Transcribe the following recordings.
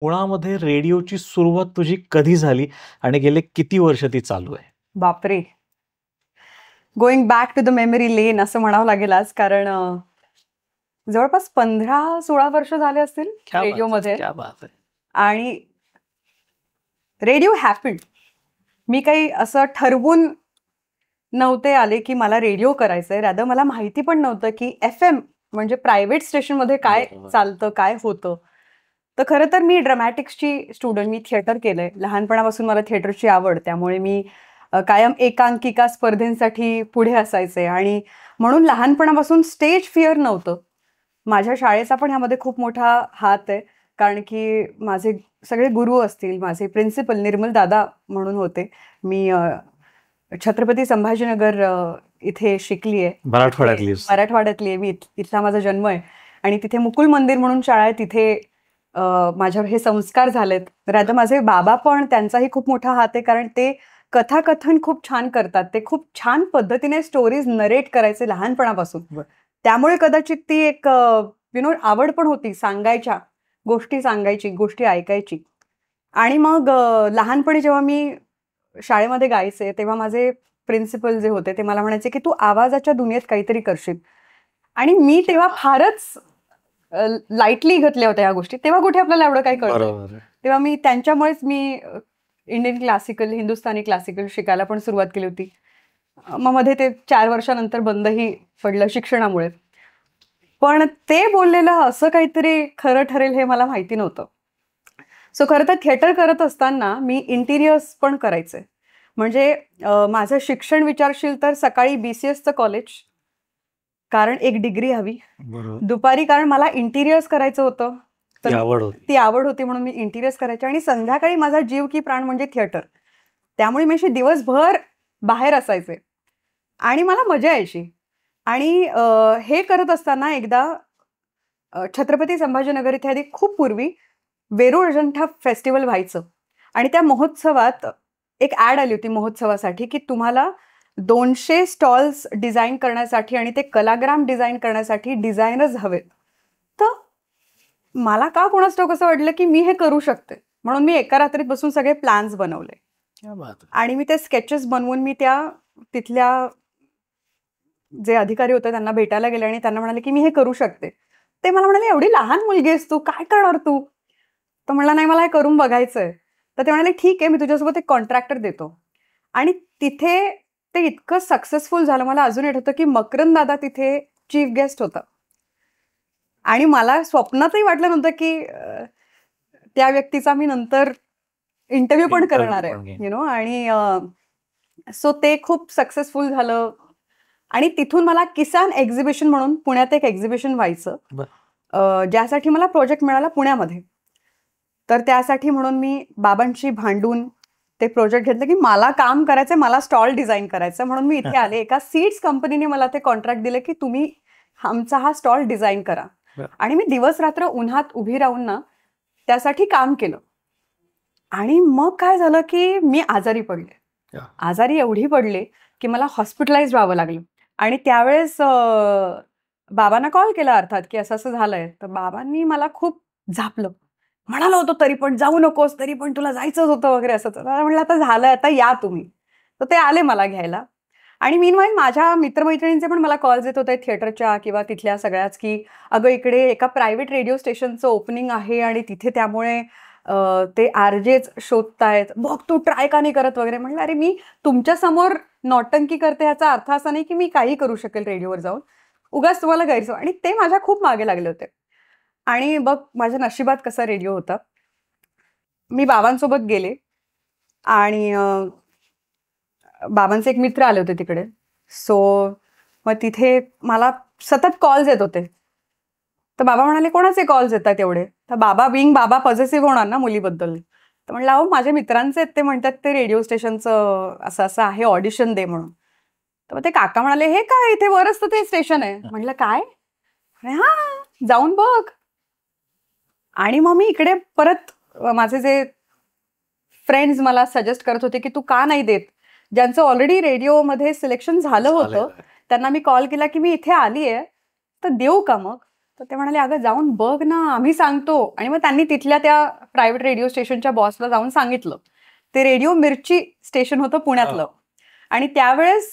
मुळामध्ये रेडिओची सुरुवात तुझी कधी झाली आणि गेले किती वर्ष ती चालू आहे? बापरे! Going back to the memory lane असं म्हणावं लागेल आज. कारण जवळपास 15-16 वर्ष झाले असतील क्या बात है! रेडिओमध्ये. क्या बात है! आणि रेडिओ हॅपन्ड. मी काही असं ठरवून नव्हते आले की मला रेडिओ करायचंय. रादर मला माहिती पण नव्हतं की FM म्हणजे प्रायव्हेट स्टेशनमध्ये काय बरोबर. चालतं, काय होतं. तर खरं तर मी ड्रामॅटिक्सची स्टुडंट. मी थिएटर केलंय. लहानपणापासून मला थिएटरची आवड. त्यामुळे मी कायम एकांकिका स्पर्धेसाठी पुढे असायचे आणि म्हणून लहानपणापासून स्टेज फिअर नव्हतं. माझ्या शाळेचा पण ह्यामध्ये खूप मोठा हात आहे. कारण की माझे सगळे गुरु असतील, माझे प्रिन्सिपल निर्मल दादा म्हणून होते. मी छत्रपती संभाजीनगर इथे शिकली आहे. मराठवाड्यातली आहे मी. इथला माझा जन्म आहे. आणि तिथे मुकुल मंदिर म्हणून शाळा आहे. तिथे माझ्यावर हे संस्कार झालेत. तर आता माझे बाबा पण, त्यांचाही खूप मोठा हात आहे. कारण ते कथाकथन खूप छान करतात. ते खूप छान पद्धतीने स्टोरीज नरेट करायचे लहानपणापासून. त्यामुळे कदाचित ती एक आवड पण होती. गोष्टी सांगायची, गोष्टी ऐकायची. आणि मग लहानपणी जेव्हा मी शाळेमध्ये गायचे तेव्हा माझे प्रिन्सिपल जे होते ते मला म्हणायचे की तू आवाजाच्या दुनियेत काहीतरी करशील. आणि मी तेव्हा फारच लाईटली घेतल्या होत्या ह्या गोष्टी. तेव्हा कुठे आपल्याला एवढं काही कळतं. बरोबर. तेव्हा मी त्यांच्यामुळेच मी इंडियन क्लासिकल, हिंदुस्थानी क्लासिकल शिकायला पण सुरुवात केली होती. मग मध्ये ते 4 वर्षानंतर बंदही पडलं शिक्षणामुळे. पण ते बोललेलं असं काहीतरी खरं ठरेल हे मला माहिती नव्हतं. सो खरं तर थिएटर करत असताना मी इंटिरियर्स पण करायचे. म्हणजे माझं शिक्षण विचारशील तर सकाळी BCSचं कॉलेज, कारण एक डिग्री हवी. बरोबर. दुपारी कारण मला इंटिरियर्स करायचं होतं. ती आवड होती. ती आवड होती म्हणून मी इंटिरियर्स करायचे. आणि संध्याकाळी माझा जीव की प्राण म्हणजे थिएटर. त्यामुळे मी अशी दिवसभर बाहेर असायचे आणि मला मजा यायची. आणि हे करत असताना एकदा छत्रपती संभाजीनगर इथे आधी खूप पूर्वी वेरूळ अजंठा फेस्टिवल व्हायचं. आणि त्या महोत्सवात एक ॲड आली होती महोत्सवासाठी की तुम्हाला 200 स्टॉल्स डिझाईन करण्यासाठी आणि ते कलाग्राम डिझाईन करण्यासाठी डिझायनर्स हवेत. तर मला का कोणास ठाऊक असं वाटलं की मी हे करू शकते. म्हणून मी एका रात्रीत बसून सगळे प्लॅन्स बनवले. क्या बात है! आणि मी ते स्केचेस बनवून मी तिथल्या जे अधिकारी होते त्यांना भेटायला गेले आणि त्यांना म्हणाले की मी हे करू शकते. ते मला म्हणाले, एवढी लहान मुलगी आहेस तू, काय करणार तू? तर म्हणला, नाही मला हे करून बघायचंय. तर ते म्हणाले, ठीक आहे, मी तुझ्यासोबत एक कॉन्ट्रॅक्टर देतो. आणि तिथे ते इतकं सक्सेसफुल झालं. मला अजून आठवतं की मकरंद दादा तिथे चीफ गेस्ट होता. आणि मला स्वप्नातही वाटलं नव्हतं की त्या व्यक्तीचा मी नंतर इंटरव्ह्यू पण करणार आहे. आणि सो ते खूप सक्सेसफुल झालं. आणि तिथून मला किसान एक्झिबिशन म्हणून पुण्यात एक एक्झिबिशन व्हायचं, ज्यासाठी मला प्रोजेक्ट मिळाला पुण्यामध्ये. तर त्यासाठी म्हणून मी बाबांशी भांडून ते प्रोजेक्ट घेतलं की मला काम करायचंय, मला स्टॉल डिझाईन करायचं. म्हणून मी इथे आले. एका सीड्स कंपनीने मला ते कॉन्ट्रॅक्ट दिले की तुम्ही आमचा हा स्टॉल डिझाईन करा. आणि मी दिवस रात्र उन्हात उभी राहून ना त्यासाठी काम केलं. आणि मग काय झालं की मी आजारी पडले. आजारी एवढी पडले की मला हॉस्पिटलाइज व्हावं लागलं. आणि त्यावेळेस बाबांना कॉल केला अर्थात की असं असं झालंय. तर बाबांनी मला खूप झापलं. म्हणालं होतं तरी पण जाऊ नकोस, तरी पण तुला जायचंच होतं वगैरे असं. म्हणलं आता झालंय, आता या तुम्ही. तर ते आले मला घ्यायला. आणि मीनवाईल माझ्या मित्रमैत्रिणींचे पण मला कॉल्स येत होते थिएटरच्या किंवा तिथल्या सगळ्याच की अगं इकडे एका प्रायव्हेट रेडिओ स्टेशनचं ओपनिंग आहे आणि तिथे त्यामुळे ते आरजेच शोधतायत, बघ तू ट्राय का नाही करत वगैरे. म्हणलं अरे मी तुमच्या समोर नौटंकी करते ह्याचा अर्थ असा नाही की मी काही करू शकेल रेडिओवर जाऊन, उगाच तुम्हाला गैरसमज. आणि ते माझ्या खूप मागे लागले होते. आणि बघ माझ्या नशिबात कसा रेडिओ होता. मी बाबांसोबत गेले आणि बाबांचे एक मित्र आले होते तिकडे. सो मग तिथे मला सतत कॉल्स येत होते. तर बाबा म्हणाले, कोणाचे कॉल्स येतात एवढे? तर बाबा पॉझिटिव्ह होणार ना मुलीबद्दल. तर म्हणलं, अहो माझ्या मित्रांचे आहेत, ते म्हणतात ते रेडिओ स्टेशनचं असं असं आहे, ऑडिशन दे म्हणून. तर मग ते काका म्हणाले, हे काय इथे वरच तर ते स्टेशन आहे. म्हणलं काय? हा, जाऊन बघ. आणि मग मी इकडे परत माझे जे फ्रेंड्स मला सजेस्ट करत होते की तू का नाही देत, ज्यांचं ऑलरेडी रेडिओमध्ये सिलेक्शन झालं होतं त्यांना मी कॉल केला की मी इथे आली आहे तर देऊ का मग. तर ते म्हणाले, अगं जाऊन बघ ना, आम्ही सांगतो. आणि मग त्यांनी तिथल्या त्या प्रायव्हेट रेडिओ स्टेशनच्या बॉसला जाऊन सांगितलं. ते रेडिओ मिर्ची स्टेशन होतं पुण्यातलं. आणि त्यावेळेस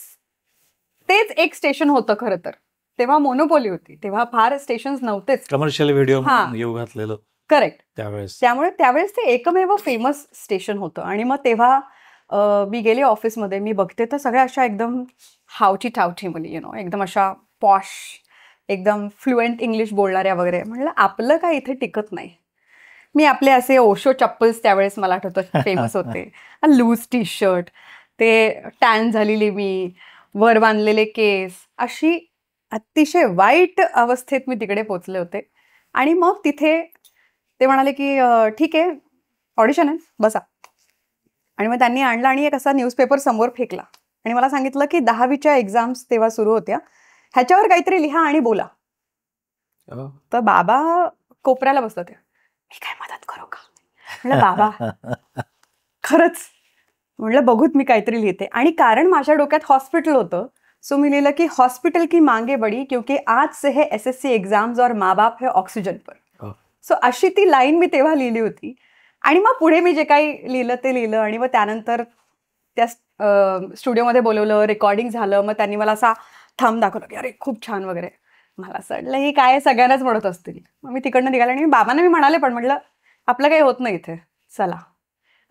तेच एक स्टेशन होतं खरं तर. तेव्हा मोनोपोली होती. तेव्हा फार स्टेशन्स नव्हतेच. कमर्शियल व्हिडिओ हां. येऊ घातलेलं करेक्ट. त्यावेळेस. त्यामुळे त्यावेळेस ते एकमेव फेमस स्टेशन होतं. आणि मग तेव्हा मी गेले ऑफिसमध्ये. मी बघते तर सगळ्या अशा एकदम हावची ठावठी मुली, एकदम अशा पॉश, एकदम फ्लुएंट इंग्लिश बोलणाऱ्या वगैरे. म्हणलं आपलं काय इथे टिकत नाही. मी आपले असे ओशो चप्पल्स त्यावेळेस मला आठवतं फेमस होते. लूज टी शर्ट, ते टॅन झालेली मी, वर बांधलेले केस, अशी अतिशय वाईट अवस्थेत मी तिकडे पोचले होते. आणि मग तिथे ते म्हणाले की ठीक आहे, ऑडिशन आहे, बसा. आणि मग त्यांनी आणला आणि एक असा न्यूजपेपर समोर फेकला आणि मला सांगितलं की 10वीच्या एक्झाम्स तेव्हा सुरू होत्या, ह्याच्यावर काहीतरी लिहा आणि बोला. तर बाबा कोपऱ्याला बसला होते. मी काय मदत करू का? म्हणलं बाबा खरंच. म्हणलं बघूत मी काहीतरी लिहिते. आणि कारण माझ्या डोक्यात हॉस्पिटल होतं, सो मी लिहिलं की हॉस्पिटल की मांगे बडी क्योंकि आज से है SSC एग्जाम्स और माँ बाप है ऑक्सिजन पर. सो अशी ती लाईन मी तेव्हा लिहिली होती. आणि मग पुढे मी जे काही लिहिलं ते लिहिलं. आणि मग त्यानंतर त्या स्टुडिओमध्ये बोलवलं, रेकॉर्डिंग झालं. मग त्यांनी मला असा थंब दाखवला की अरे खूप छान वगैरे. मला असं वाटलं ही काय सगळ्यांनाच म्हणत असतील. मग मी तिकडनं निघाले आणि बाबांना मी म्हणाले, पण म्हटलं आपलं काही होत नाही इथे, चला.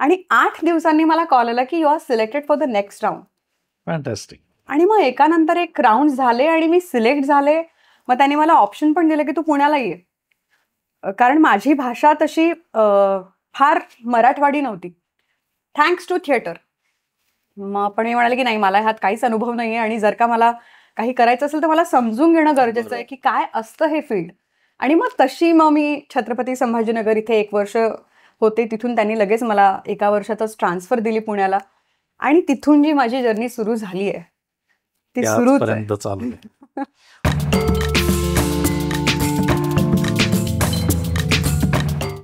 आणि 8 दिवसांनी मला कॉल आला की you are selected for the next round. Fantastic. आणि मग एकानंतर एक राऊंड झाले आणि मी सिलेक्ट झाले. मग त्यांनी मला ऑप्शन पण दिलं की तू पुण्याला ये. कारण माझी भाषा तशी फार मराठवाडी नव्हती, थँक्स टू थिएटर. मग पण मी म्हणाले की नाही, मला ह्यात काहीच अनुभव नाही आहे आणि जर का मला काही करायचं असेल तर मला समजून घेणं गरजेचं आहे की काय असतं हे फील्ड. आणि मग तशी मग मी छत्रपती संभाजीनगर इथे 1 वर्ष होते. तिथून त्यांनी लगेच मला 1 वर्षातच ट्रान्सफर दिली पुण्याला. आणि तिथून जी माझी जर्नी सुरू झाली आहे ती सुरूच आहे. चालू आहे.